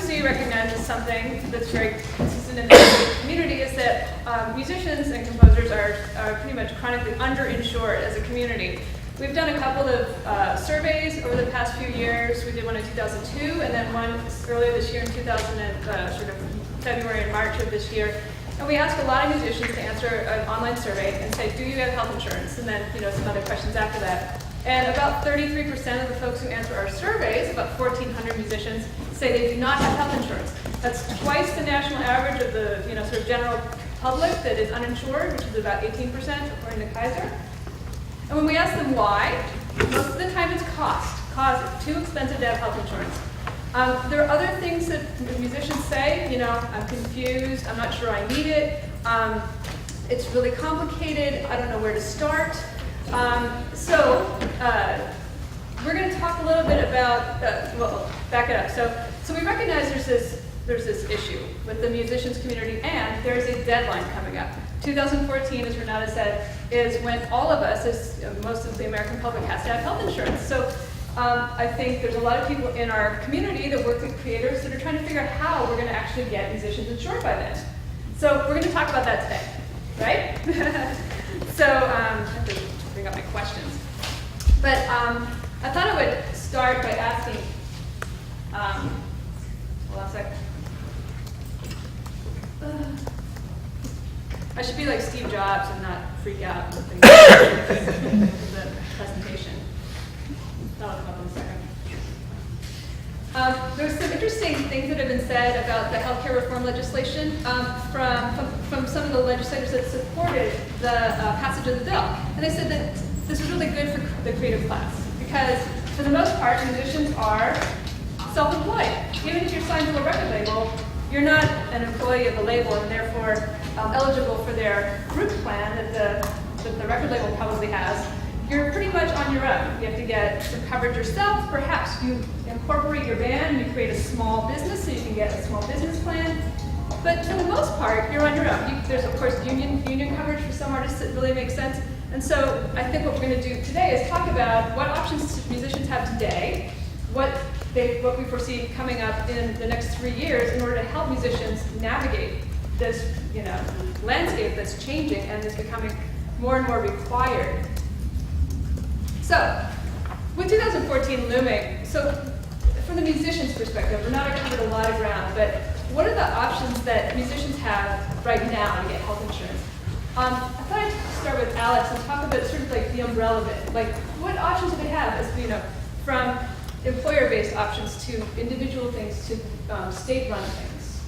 FMC recognizes something that's very consistent in the music community is that musicians and composers are pretty much chronically underinsured as a community. We've done a couple of surveys over the past few years. We did one in 2002 and then one earlier this year in sort of February and March of this year. And we asked a lot of musicians to answer an online survey and say, do you have health insurance? And then some other questions after that. And about 33% of the folks who answer our surveys, about 1,400 musicians, say they do not have health insurance. That's twice the national average of the sort of general public that is uninsured, which is about 18% according to Kaiser. And when we ask them why, most of the time it's cost. It's too expensive to have health insurance. There are other things that musicians say, I'm confused, I'm not sure I need it, it's really complicated, I don't know where to start. We're going to talk a little bit about, well, back it up. So we recognize there's this issue with the musicians community, and there's a deadline coming up. 2014, as Renata said, is when all of us, as most of the American public, has to have health insurance. So I think there's a lot of people in our community that work with creators that are trying to figure out how we're going to actually get musicians insured by then. So we're going to talk about that today, right? So I have to bring up my questions. But I thought I would start by asking, hold on a second. I should be like Steve Jobs and not freak out with things the presentation. That'll come up in a second. There's some interesting things that have been said about the healthcare reform legislation from some of the legislators that supported the passage of the bill. And they said that this was really good for the creative class because, for the most part, musicians are self-employed. Even if you're signed to a record label, you're not an employee of the label and therefore eligible for their group plan that the record label probably has. You're pretty much on your own. You have to get some coverage yourself. Perhaps you incorporate your band, you create a small business so you can get a small business plan. But for the most part, you're on your own. There's, of course, union coverage for some artists that really makes sense. And so I think what we're going to do today is talk about what options musicians have today, what we foresee coming up in the next 3 years in order to help musicians navigate this landscape that's changing and is becoming more and more required. So, with 2014 looming, so from the musician's perspective, Renata covered a lot of ground, but what are the options that musicians have right now to get health insurance? I thought I'd start with Alex and talk about sort of like the umbrella bit. Like, what options do they have as, from employer-based options to individual things to state-run things?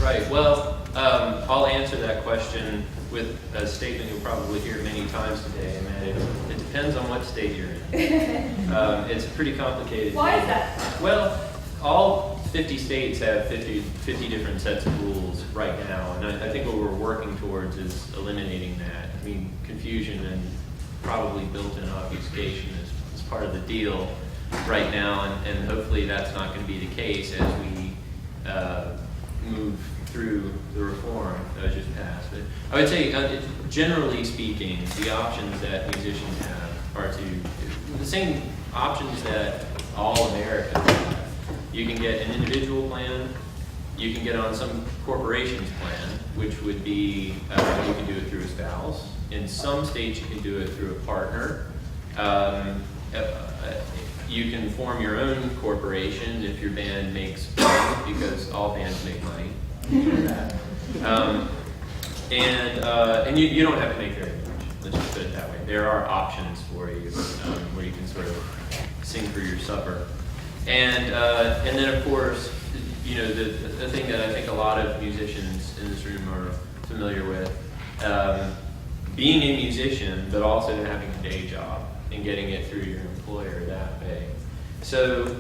Right, well, I'll answer that question with a statement you'll probably hear many times today, and that it depends on what state you're in. It's a pretty complicated Why thing. is that? Well, all 50 states have 50 different sets of rules right now, and I think what we're working towards is eliminating that. I mean, confusion and probably built-in obfuscation is part of the deal right now, and hopefully that's not going to be the case as we move through the reform that was just passed. But I would say, generally speaking, the options that musicians have are the same options that all Americans have. You can get an individual plan, you can get on some corporation's plan, which would be, you can do it through a spouse. In some states you can do it through a partner. You can form your own corporation if your band makes money, because all bands make money. You know that. And you don't have to make very much. Let's just put it that way. There are options for you where you can sort of sing for your supper. And then of course, the thing that I think a lot of musicians in this room are familiar with, being a musician, but also having a day job and getting it through your employer that way. So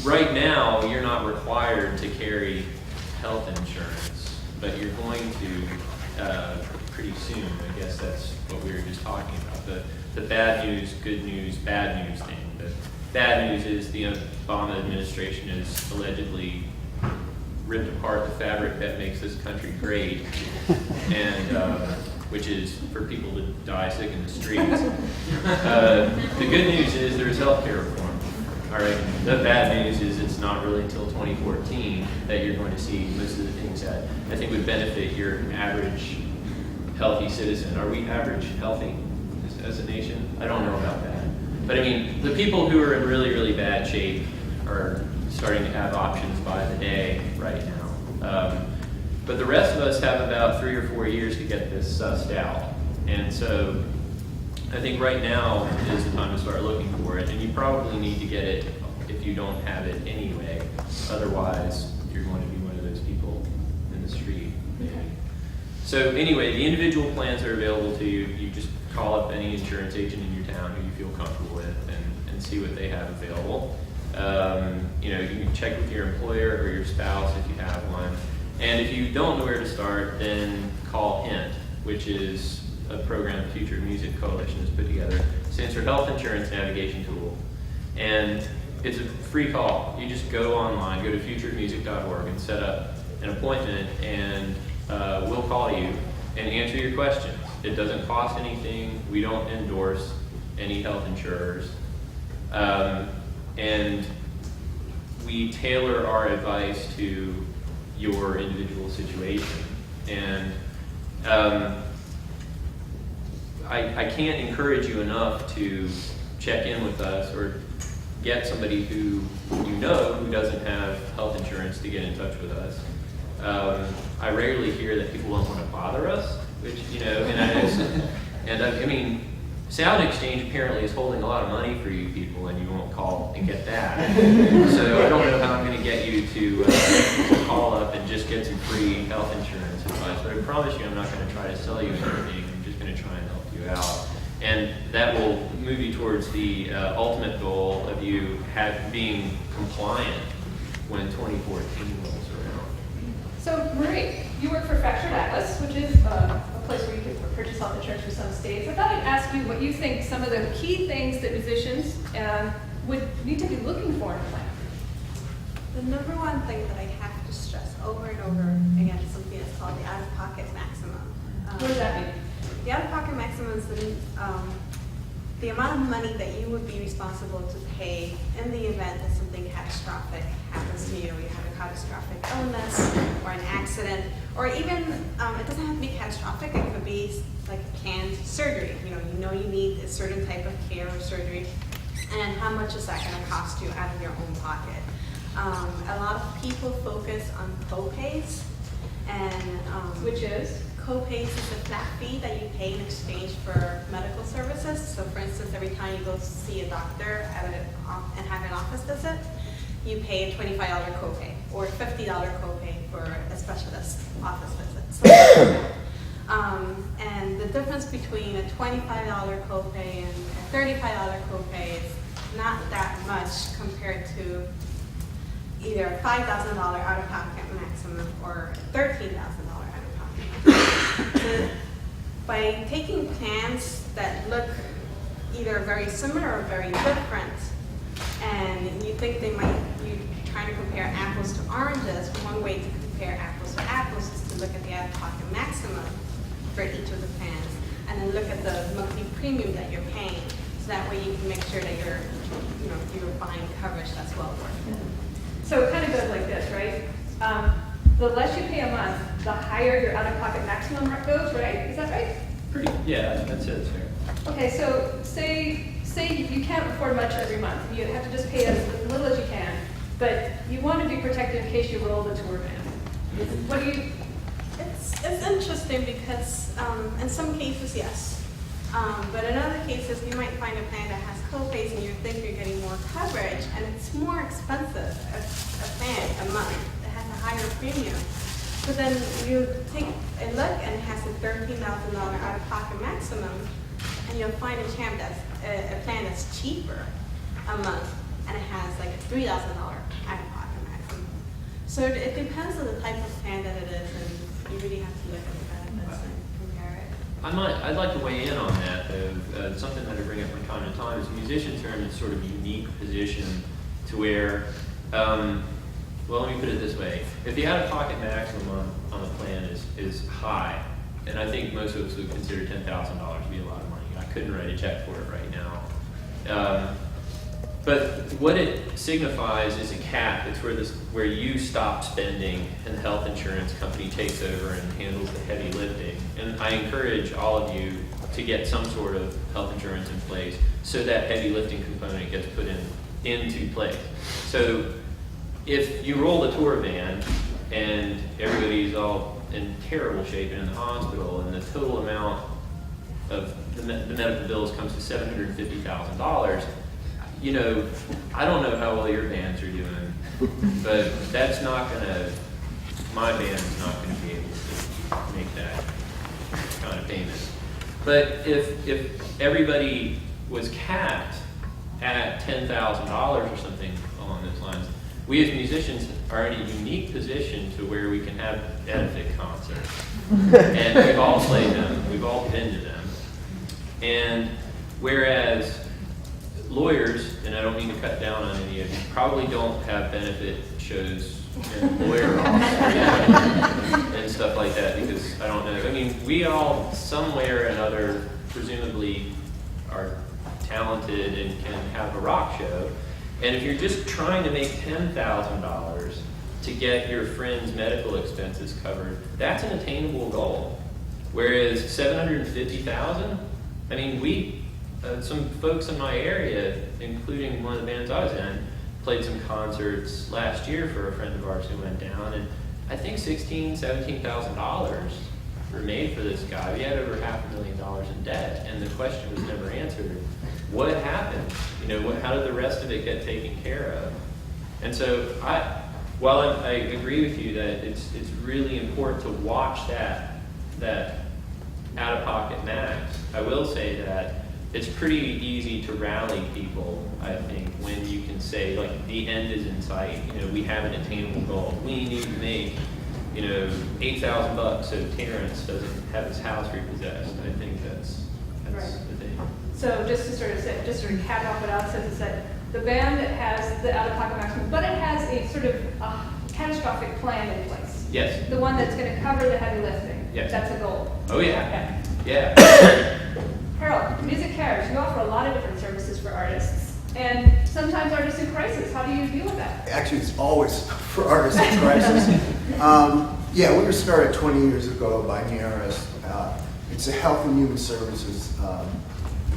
right now, you're not required to carry health insurance, but you're going to pretty soon. I guess that's what we were just talking about. The bad news, good news, bad news thing. The bad news is the Obama administration has allegedly ripped apart the fabric that makes this country great, and which is for people to die sick in the streets. The good news is there's health care reform. All right. The bad news is it's not really until 2014 that you're going to see most of the things that I think would benefit your average healthy citizen. Are we average healthy as a nation? I don't know about that. But I mean, the people who are in really, really bad shape are starting to have options by the day right now. But the rest of us have about 3 or 4 years to get this sussed out. And so I think right now is the time to start looking for it. And you probably need to get it if you don't have it anyway. Otherwise, you're going to be one of those people in the street, maybe. So anyway, the individual plans are available to you. You just call up any insurance agent in your town who you feel comfortable with and see what they have available. You know, you can check with your employer or your spouse if you have one. And if you don't know where to start, then call HINT, which is a program Future Music Coalition has put together. It stands for Health Insurance Navigation Tool. And it's a free call. You just go online, go to futuremusic.org and set up an appointment, and we'll call you and answer your questions. It doesn't cost anything. We don't endorse any health insurers. And we tailor our advice to your individual situation. And I can't encourage you enough to check in with us or get somebody who you know who doesn't have health insurance to get in touch with us. I rarely hear that people don't want to bother us, which, you know, I mean, Sound Exchange apparently is holding a lot of money for you people, and you won't call and get that. So I don't know how I'm going to get you to call up and just get some free health insurance advice, but I promise you I'm not going to try to sell you anything. I'm just going to try and help you out. And that will move you towards the ultimate goal of you being compliant when 2014 rolls around. So, Marie, you work for Fractured Atlas, which is a place where you can purchase health insurance for some states. I thought I'd ask you what you think some of the key things that musicians would need to be looking for in a plan. The number one thing that I have to stress over and over again is something that's called the out-of-pocket maximum. What does that mean? The out-of-pocket maximum is the amount of money that you would be responsible to pay in the event that something catastrophic happens to you. You have a catastrophic illness or an accident, or even, it doesn't have to be catastrophic, it could be like a canned surgery. You know you need a certain type of care or surgery, and how much is that going to cost you out of your own pocket? A lot of people focus on co-pays, and Which is? co-pays is a flat fee that you pay in exchange for medical services. So for instance, every time you go see a doctor and have an office visit, you pay a $25 copay or $50 copay for a specialist office visit. And the difference between a $25 copay and a $35 copay is not that much compared to either a $5,000 out-of-pocket maximum or a $13,000 out-of-pocket maximum. By taking plans that look either very similar or very different, and you think you're trying to compare apples to oranges, one way to compare apples to apples is to look at the out-of-pocket maximum for each of the plans, and then look at the monthly premium that you're paying. So that way you can make sure that you're buying coverage that's well worth it. So it kind of goes like this, right? The less you pay a month, the higher your out-of-pocket maximum goes, right? Is that right? Yeah, that's it, sir. Okay, so say you can't afford much every month. You have to just pay as little as you can, but you want to be protected in case you roll the tour van. What do you? It's interesting because in some cases, yes. But in other cases, you might find a plan that has co-pays and you think you're getting more coverage, and it's more expensive, a plan a month that has a higher premium. But then you take a look and it has a $13,000 out-of-pocket maximum, and you'll find a plan that's cheaper a month, and it has like a $3,000 out-of-pocket maximum. So it depends on the type of plan that it is, and you really have to look at the benefits and compare it. I'd like to weigh in on that, though. Something that I bring up from time to time is musicians are in this sort of unique position to where, well, let me put it this way. If the out-of-pocket maximum on the plan is high, and I think most of us would consider $10,000 to be a lot of money. I couldn't write a check for it right now. But what it signifies is a cap. It's where you stop spending and the health insurance company takes over and handles the heavy lifting. And I encourage all of you to get some sort of health insurance in place so that heavy lifting component gets put into place. So if you roll the tour van and everybody's all in terrible shape and in the hospital, and the total amount of the medical bills comes to $750,000, you know, I don't know how well your bands are doing, but that's not gonna, my band's not gonna be able to make that kind of payment. But if everybody was capped at $10,000 or something along those lines, we as musicians are in a unique position to where we can have benefit concerts. And we've all played them, we've all been to them. And whereas lawyers, and I don't mean to cut down on any of you, probably don't have benefit shows and lawyer offices and stuff like that, because I don't know. I mean, we all somewhere or another presumably are talented and can have a rock show. And if you're just trying to make $10,000 to get your friend's medical expenses covered, that's an attainable goal. Whereas $750,000, I mean, some folks in my area, including one of the bands I was in, played some concerts last year for a friend of ours who went down, and I think $16,000, $17,000 were made for this guy. He had over $500,000 in debt, and the question was never answered. What happened? You know, how did the rest of it get taken care of? And so, while I agree with you that it's really important to watch that out-of-pocket max, I will say that it's pretty easy to rally people, I think, when you can say, like, the end is in sight. You know, we have an attainable goal. We need to make, you know, $8,000 so Terrence doesn't have his house repossessed. I think that's Right. the thing. So just to cap off what Alex says, is that the band has the out-of-pocket maximum, but it has a sort of catastrophic plan in place. Yes. The one that's going to cover the heavy lifting. Yes. That's a goal. Oh, yeah. Okay. Yeah. Harold, Music Cares, you offer a lot of different services for artists, and sometimes artists in crisis. How do you deal with that? Actually, it's always for artists in crisis. Yeah, we were started 20 years ago by NARIS. It's a Health and Human Services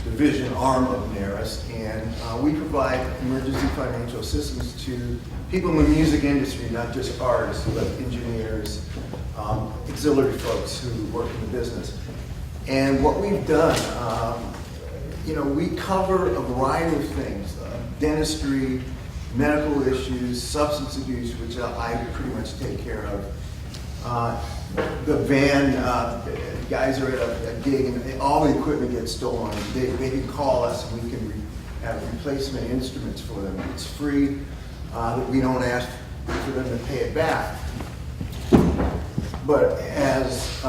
division arm of NARIS, and we provide emergency financial assistance to people in the music industry, not just artists, but engineers, auxiliary folks who work in the business. And what we've done, you know, we cover a variety of things, dentistry, medical issues, substance abuse, which I pretty much take care of. The van, guys are at a gig and all the equipment gets stolen. They can call us and we can have replacement instruments for them. It's free. We don't ask for them to pay it back. But as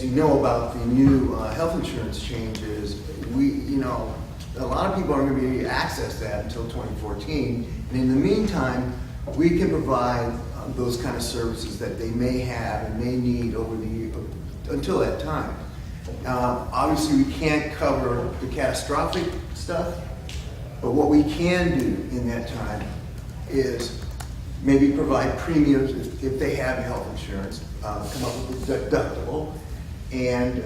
you know about the new health insurance changes, a lot of people aren't going to be able to access that until 2014. And in the meantime, we can provide those kind of services that they may have and may need until that time. Obviously, we can't cover the catastrophic stuff, but what we can do in that time is maybe provide premiums if they have health insurance, come up with a deductible, and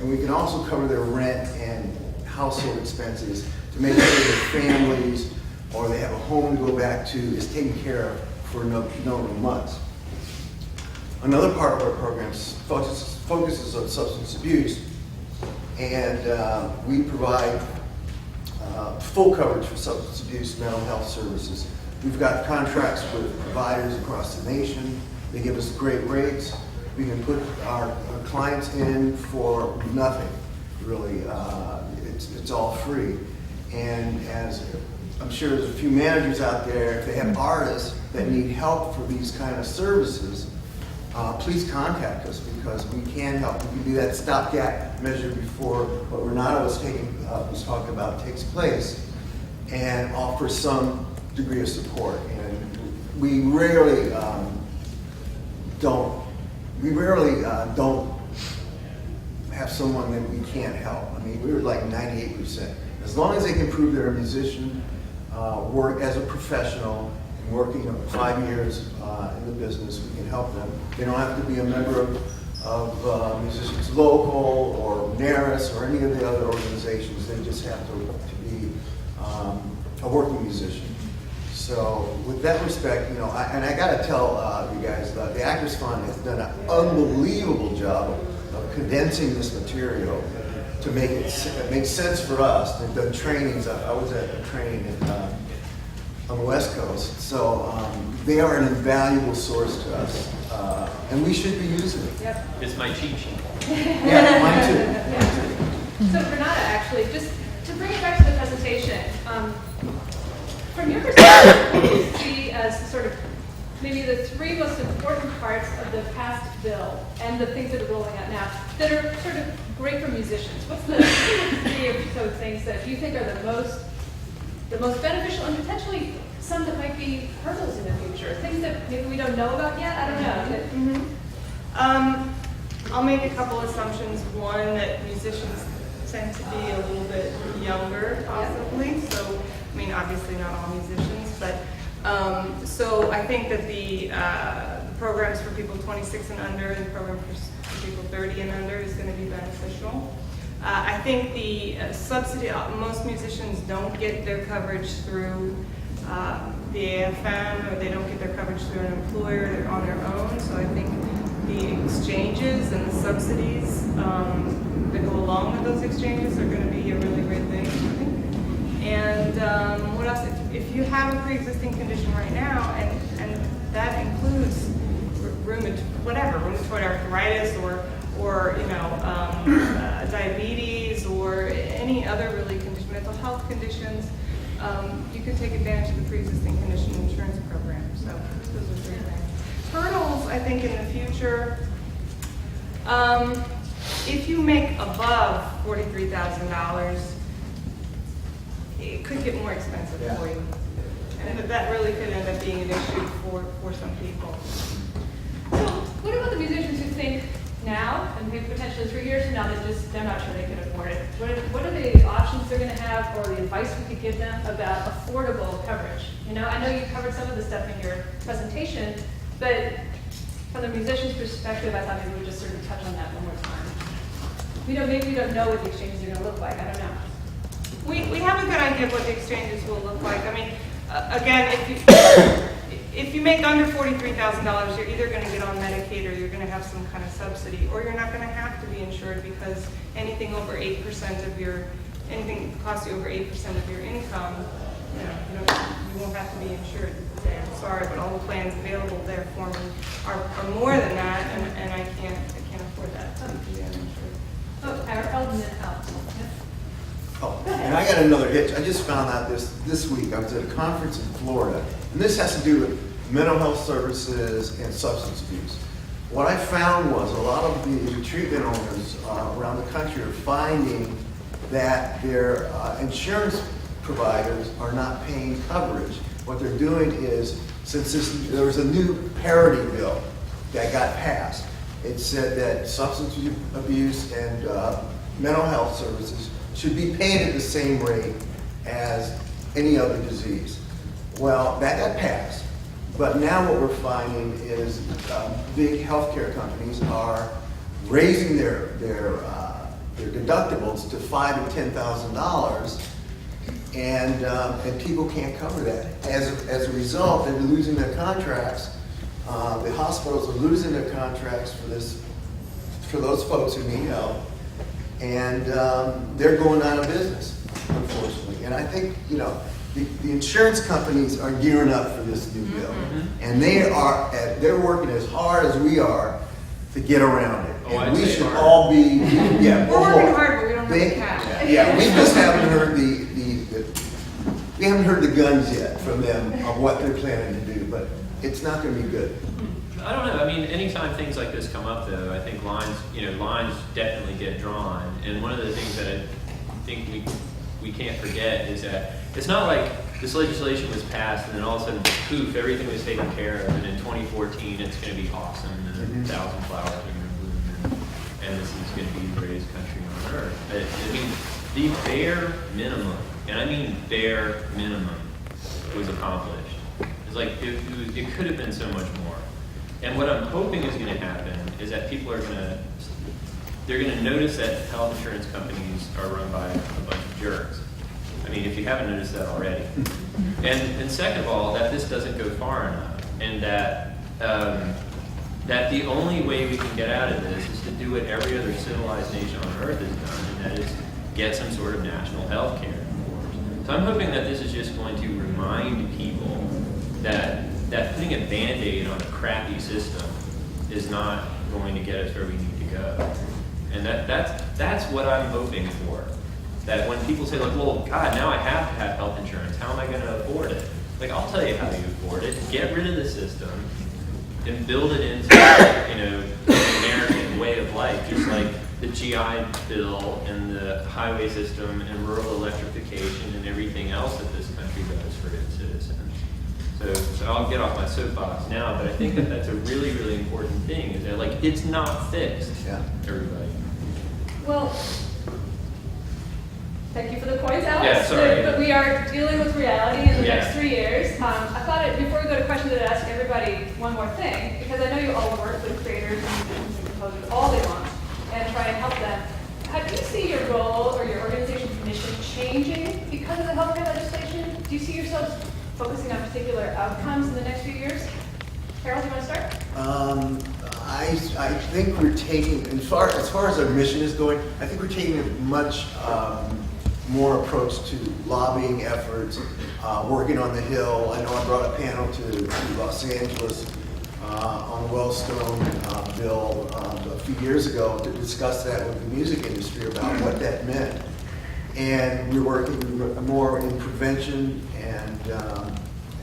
we can also cover their rent and household expenses to make sure their families or they have a home to go back to is taken care of for a number of months. Another part of our program focuses on substance abuse, and we provide full coverage for substance abuse mental health services. We've got contracts with providers across the nation. They give us great rates. We can put our clients in for nothing, really. It's all free. And as I'm sure there's a few managers out there, if they have artists that need help for these kind of services, please contact us because we can help. We can do that stopgap measure before what Renata was talking about takes place and offer some degree of support. And we rarely don't have someone that we can't help. I mean, we were like 98%. As long as they can prove they're a musician, work as a professional, and working 5 years in the business, we can help them. They don't have to be a member of Musicians Local or NARIS or any of the other organizations. They just have to be a working musician. So with that respect, you know, I got to tell you guys that the Actors Fund has done an unbelievable job of condensing this material to make it make sense for us. They've done trainings. I was at a training on the West Coast, so they are an invaluable source to us, and we should be using it. Yep. It's my cheat sheet. Yeah, mine too. So Renata, actually, just to bring it back to the presentation, from your perspective, what do you see as sort of maybe the 3 most important parts of the passed bill and the things that are rolling out now that are sort of great for musicians? What's the 3 or so things that you think are the most beneficial and potentially some that might be hurdles in the future? Things that maybe we don't know about yet? I don't know. I'll make a couple assumptions. One, that musicians tend to be a little bit younger, possibly. So, I mean, obviously not all musicians, but so I think that the programs for people 26 and under and the program for people 30 and under is going to be beneficial. I think the subsidy, most musicians don't get their coverage through the AFM, or they don't get their coverage through an employer, they're on their own. So I think the exchanges and the subsidies that go along with those exchanges are going to be a really great thing, I think. And what else? If you have a pre-existing condition right now, and that includes rheumatoid arthritis, or you know, diabetes, or any other really mental health conditions, you can take advantage of the pre-existing condition insurance program. So those are 3 things. Hurdles, I think, in the future. If you make above $43,000, it could get more expensive for you. And that really could end up being an issue for some people. So what about the musicians who think now, and maybe potentially 3 years from now, they're not sure they can afford it? What are the options they're going to have, or the advice we could give them about affordable coverage? You know, I know you covered some of the stuff in your presentation, but from the musician's perspective, I thought maybe we would just sort of touch on that one more time. Maybe we don't know what the exchanges are going to look like. I don't know. We have a good idea of what the exchanges will look like. I mean, again, if you make under $43,000, you're either going to get on Medicaid, or you're going to have some kind of subsidy, or you're not going to have to be insured, because anything over 8% of anything that costs you over 8% of your income, you won't have to be insured. I'm sorry, but all the plans available there for me are more than that, and I can't afford that to be uninsured. Oh, our element out. Oh, and I got another hitch. I just found out this week. I was at a conference in Florida, and this has to do with mental health services and substance abuse. What I found was a lot of the treatment owners around the country are finding that their insurance providers are not paying coverage. What they're doing is, since there was a new parity bill that got passed, it said that substance abuse and mental health services should be paid at the same rate as any other disease. Well, that got passed, but now what we're finding is big healthcare companies are raising their deductibles to $5,000 to $10,000, and people can't cover that. As a result, they're losing their contracts. The hospitals are losing their contracts for those folks who need help, and they're going out of business, unfortunately. And I think, the insurance companies are gearing up for this new bill, and they're working as hard as we are to get around it. Oh, and we should all be, We're working hard, but we don't have the cash. Yeah, we just haven't heard we haven't heard the guns yet from them of what they're planning to do, but it's not going to be good. I don't know. I mean, anytime things like this come up, though, I think lines definitely get drawn. And one of the things that I think we can't forget is that it's not like this legislation was passed and then all of a sudden, poof, everything was taken care of, and in 2014 it's going to be awesome, and 1,000 flowers are going to bloom, and this is going to be the greatest country on earth. I mean, the bare minimum, and I mean bare minimum, was accomplished. It's like it could have been so much more. And what I'm hoping is going to happen is that people are they're going to notice that health insurance companies are run by a bunch of jerks. I mean, if you haven't noticed that already. And second of all, that this doesn't go far enough, and that that the only way we can get out of this is to do what every other civilized nation on earth has done, and that is get some sort of national health care. So I'm hoping that this is just going to remind people that putting a Band-Aid on a crappy system is not going to get us where we need to go. And that's what I'm hoping for. That when people say, like, well, God, now I have to have health insurance, how am I going to afford it? Like, I'll tell you how you afford it. Get rid of the system and build it into, the American way of life, just like the GI Bill and the highway system and rural electrification and everything else that this country does for its citizens. So I'll get off my soapbox now, but I think that that's a really, really important thing, is that, like, it's not fixed, everybody. Well, thank you for the points, Alex. Yeah, sorry. But we are dealing with reality in the Yeah. next 3 years. I thought before we go to questions, I'd ask everybody one more thing, because I know you all work with creators and musicians and composers all day long and try and help them. How do you see your role or your organization's mission changing because of the healthcare legislation? Do you see yourselves focusing on particular outcomes in the next few years? Harold, you want to start? I think we're taking, as far as our mission is going, I think we're taking a much more approach to lobbying efforts, working on the Hill. I know I brought a panel to Los Angeles on the Wellstone bill a few years ago to discuss that with the music industry about what that meant. And we're working more in prevention and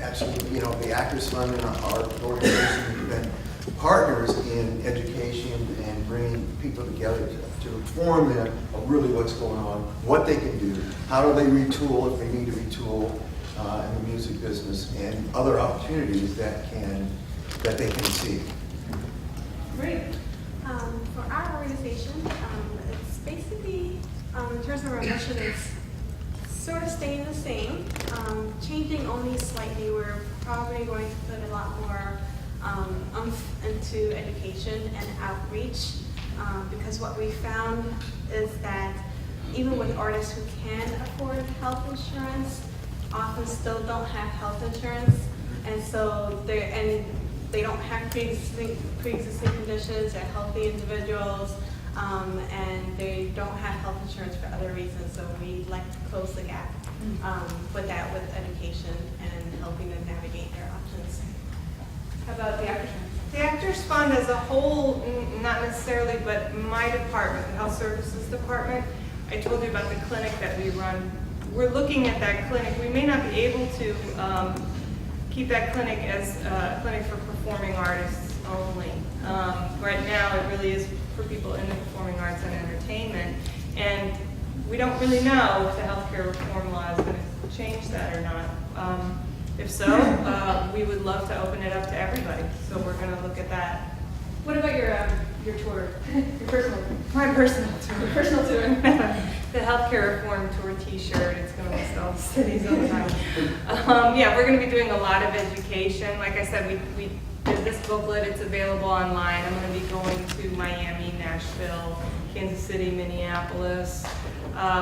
actually, the Actors Fund and our organization have been partners in education and bringing people together to inform them of really what's going on, what they can do, how do they retool if they need to retool in the music business, and other opportunities that they can see. Great. For our organization, it's basically, in terms of our mission, it's sort of staying the same, changing only slightly. We're probably going to put a lot more into education and outreach, because what we found is that even with artists who can afford health insurance, often still don't have health insurance, and so they don't have pre-existing conditions. They're healthy individuals, and they don't have health insurance for other reasons. So we like to close the gap with that, with education and helping them navigate their options. How about the Actors Fund? The Actors Fund as a whole, not necessarily, but my department, the Health Services Department, I told you about the clinic that we run. We're looking at that clinic. We may not be able to keep that clinic as a clinic for performing artists only. Right now, it really is for people in the performing arts and entertainment. And we don't really know if the healthcare reform law is going to change that or not. If so, we would love to open it up to everybody. So we're going to look at that. What about your tour, your personal tour? My personal tour. Your personal tour. The healthcare reform tour T-shirt. It's going to list all the cities all the time. Yeah, we're going to be doing a lot of education. Like I said, we did this booklet. It's available online. I'm going to be going to Miami, Nashville, Kansas City, Minneapolis.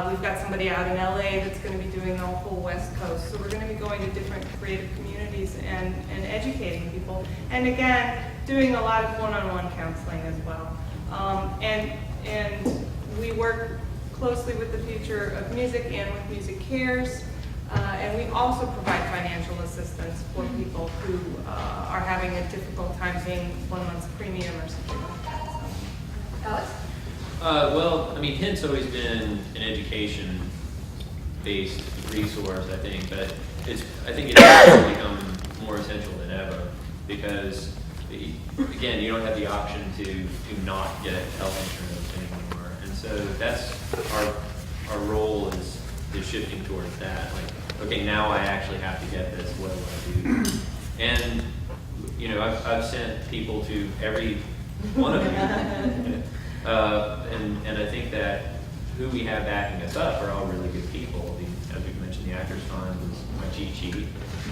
We've got somebody out in LA that's going to be doing the whole West Coast. So we're going to be going to different creative communities and educating people. And again, doing a lot of one-on-one counseling as well. And we work closely with the Future of Music and with Music Cares. And we also provide financial assistance for people who are having a difficult time paying 1 month's premium or something like that. So. Alex? Well, I mean, HINT's always been an education-based resource, I think, but I think it's become more essential than ever because, again, you don't have the option to not get health insurance anymore, and so that's our role is shifting towards that. Like, okay, now I actually have to get this. What do I do? And I've sent people to every one of you. And I think that who we have backing us up are all really good people. As we mentioned, the Actors Fund is my cheat sheet.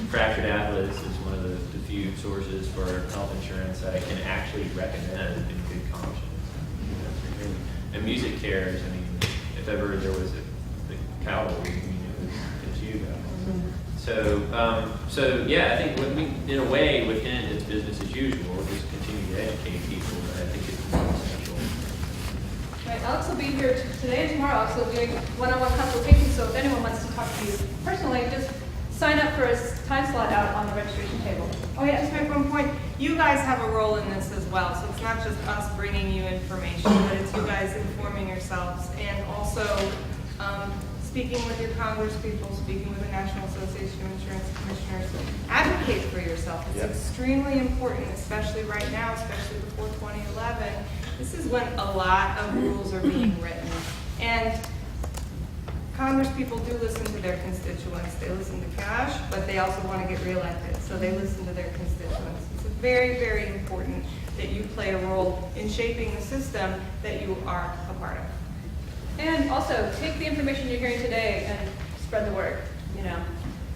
Fractured Atlas is one of the few sources for health insurance that I can actually recommend in good conscience. And Music Cares, I mean, if ever there was a cavalry, it's you guys. So yeah, I think in a way, within it's business as usual, we'll just continue to educate people, but I think it's more essential. Right, Alex will be here today and tomorrow, also doing one-on-one consultations, so if anyone wants to talk to you personally, just sign up for a time slot out on the registration table. Oh yeah, just make one point. You guys have a role in this as well, so it's not just us bringing you information, but it's you guys informing yourselves and also speaking with your Congress people, speaking with the National Association of Insurance Commissioners. Advocate for yourself. It's extremely important, especially right now, especially before 2011. This is when a lot of rules are being written. And Congress people do listen to their constituents. They listen to cash, but they also want to get reelected, so they listen to their constituents. It's very, very important that you play a role in shaping the system that you are a part of. And also, take the information you're hearing today and spread the word,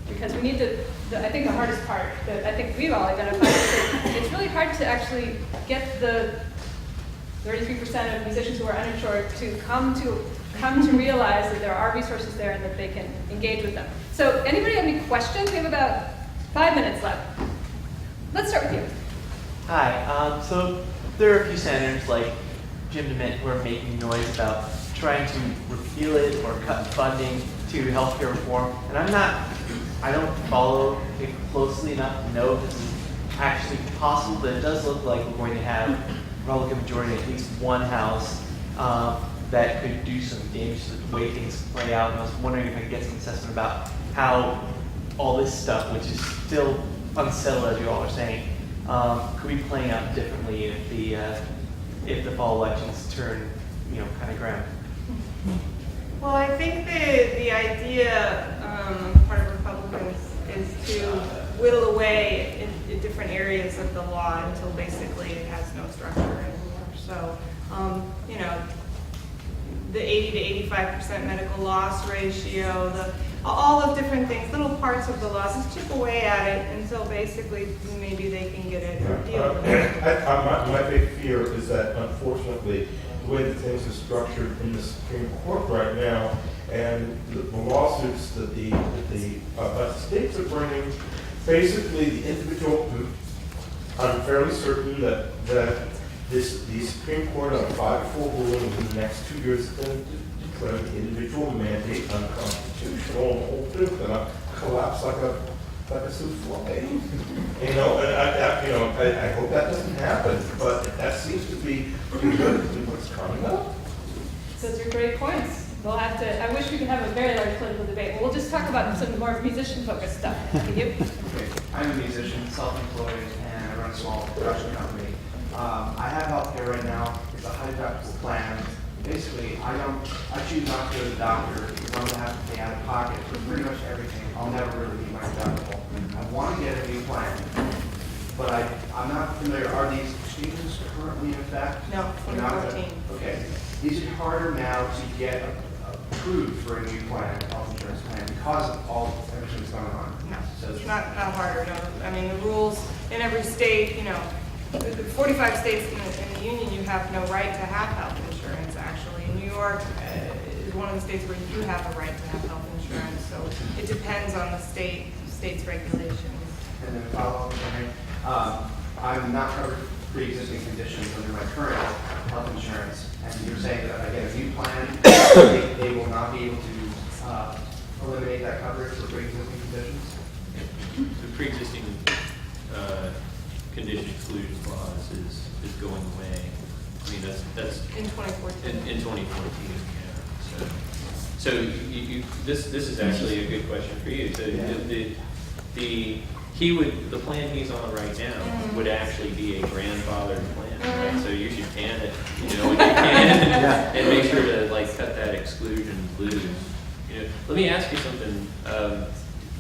because we need to, I think the hardest part that I think we've all identified is it's really hard to actually get the 33% of musicians who are uninsured to come to realize that there are resources there and that they can engage with them. So anybody have any questions? We have about 5 minutes left. Let's start with you. Hi. So there are a few senators like Jim DeMint who are making noise about trying to repeal it or cut funding to healthcare reform. And I don't follow it closely enough to know if this is actually possible, but it does look like we're going to have a Republican majority in at least one house that could do some damage to the way things play out. And I was wondering if I could get some assessment about how all this stuff, which is still unsettled as you all are saying, could be playing out differently if the fall elections turn, kind of grim. Well, I think the idea on the part of Republicans is to whittle away in different areas of the law until basically it has no structure anymore. So, the 80 to 85% medical loss ratio, all of different things, little parts of the laws, just chip away at it until basically maybe they can get it repealed. My big fear is that, unfortunately, the way that things are structured in the Supreme Court right now, and the lawsuits that the states are bringing, basically the individual, I'm fairly certain that the Supreme Court on a 5-4 ruling within the next 2 years is going to declare the individual mandate unconstitutional, and the whole thing's going to collapse like a souffle. And I hope that doesn't happen, but that seems to be what's coming up. Those are great points. We'll have to, I wish we could have a very large political debate, but we'll just talk about some more musician-focused stuff. Can you? Okay. I'm a musician, self-employed, and I run a small production company. I have healthcare right now. It's a high deductible plan. Basically, I choose not to go to the doctor because I'm going to have to pay out of pocket for pretty much everything. I'll never really meet my deductible. I want to get a new plan, but I'm not familiar. Are these changes currently in effect? No, 2014. Okay. Is it harder now to get approved for a new plan, health insurance plan, because of everything that's going on? No, So it's not harder, no. I mean, the rules in every state, the 45 states in the union, you have no right to have health insurance, actually. New York is one of the states where you do have a right to have health insurance, so it depends on the state's regulations. And then follow up, I'm not covered for pre-existing conditions under my current health insurance, and you're saying that if I get a new plan, they will not be able to eliminate that coverage for pre-existing conditions? The pre-existing condition exclusion clause is going away. I mean, that's In 2014. in 2014. Yeah. So this is actually a good question for you. So the plan he's on right now would actually be a grandfathered plan, right? So you should can it, when you can, and make sure to cut that exclusion loose. Let me ask you something.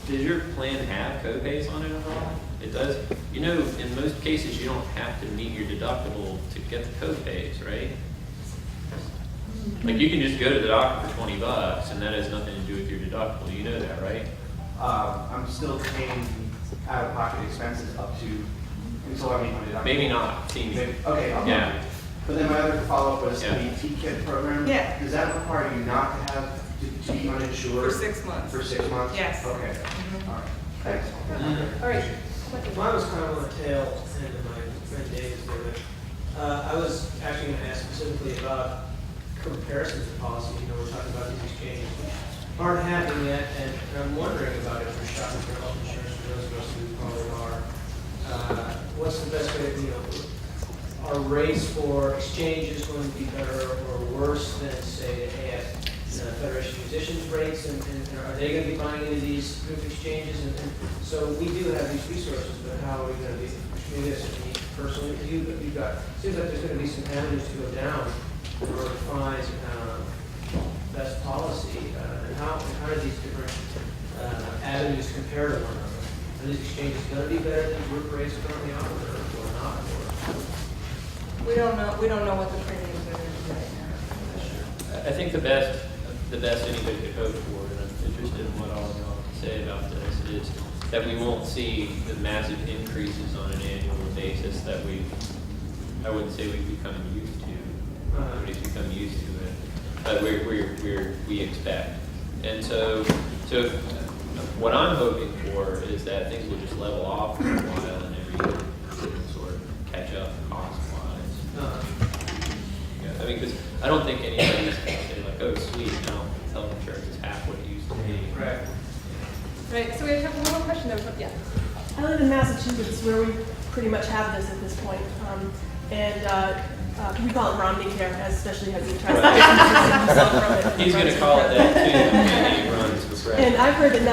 Does your plan have co-pays on it at all? It does. In most cases, you don't have to meet your deductible to get the co-pays, right? Like you can just go to the doctor for $20 and that has nothing to do with your deductible. You know that, right? I'm still paying out-of-pocket expenses up to, until I meet my deductible. Maybe not. Seems. Okay, Yeah. But then my other follow-up was Yeah. the T-KIT program. Yeah. Does that require you not to have, to be uninsured? For 6 months. For 6 months? Yes. Okay. All right. Thanks. All right. Mine was kind of on the tail end of my friend David's there. I was actually going to ask specifically about comparisons of policy. You know, we're talking about these exchanges which aren't happening yet, and I'm wondering about if we're shopping for health insurance for those of us who probably are. What's the best way to, you know, are rates for exchanges going to be better or worse than, say, the AF, Federation of Musicians rates, and are they going to be buying into these group exchanges? And so we do have these resources, but how are we going to be, maybe that's just me personally, you've got, seems like there's going to be some avenues to go down in order to find best policy, and how do these different avenues compare to one another? Are these exchanges going to be better than group rates currently offered, or not? We don't know what the premiums are going to be right now. I think the best anybody could hope for, and I'm interested in what all of y'all have to say about this, is that we won't see the massive increases on an annual basis that I wouldn't say we've become used to. Nobody's become used to it, but we expect. And so what I'm hoping for is that things will just level off for a while and every year sort of catch up cost-wise. Yeah, I mean, because I don't think anybody's going to say like, oh, sweet, now health insurance is half what it used to be. Right. Right, so we have one more question. There was one, yeah. I live in Massachusetts, where we pretty much have this at this point. We call it Romney care, especially as he tries to distance himself from it. He's going to call it that too when he runs for And president. I've heard that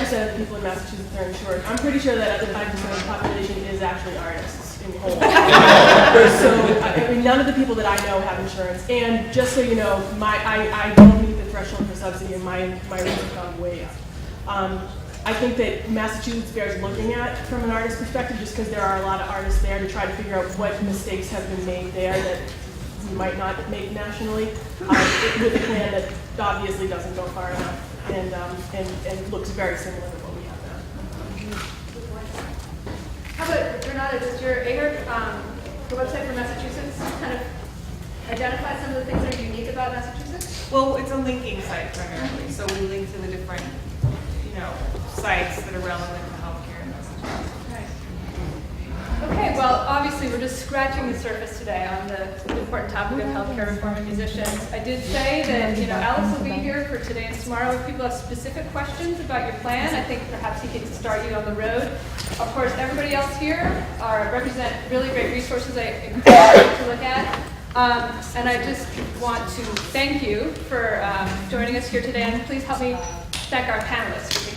95% of the people in Massachusetts are insured. I'm pretty sure that 5% of the population is actually artists in whole. So, I mean, none of the people that I know have insurance. And just so you know, I don't meet the threshold for subsidy, and my rates have gone way up. I think that Massachusetts bears looking at from an artist perspective, just because there are a lot of artists there, to try to figure out what mistakes have been made there that we might not make nationally, with a plan that obviously doesn't go far enough and looks very similar to what we have now. How about, Renata, does your AHRQ, the website for Massachusetts, kind of identify some of the things that are unique about Massachusetts? Well, it's a linking site primarily, so we link to the different, sites that are relevant to healthcare in Massachusetts. Okay, well, obviously, we're just scratching the surface today on the important topic of healthcare reform and musicians. I did say that, Alex will be here for today and tomorrow. If people have specific questions about your plan, I think perhaps he can start you on the road. Of course, everybody else here represent really great resources I encourage you to look at. And I just want to thank you for joining us here today, and please help me thank our panelists.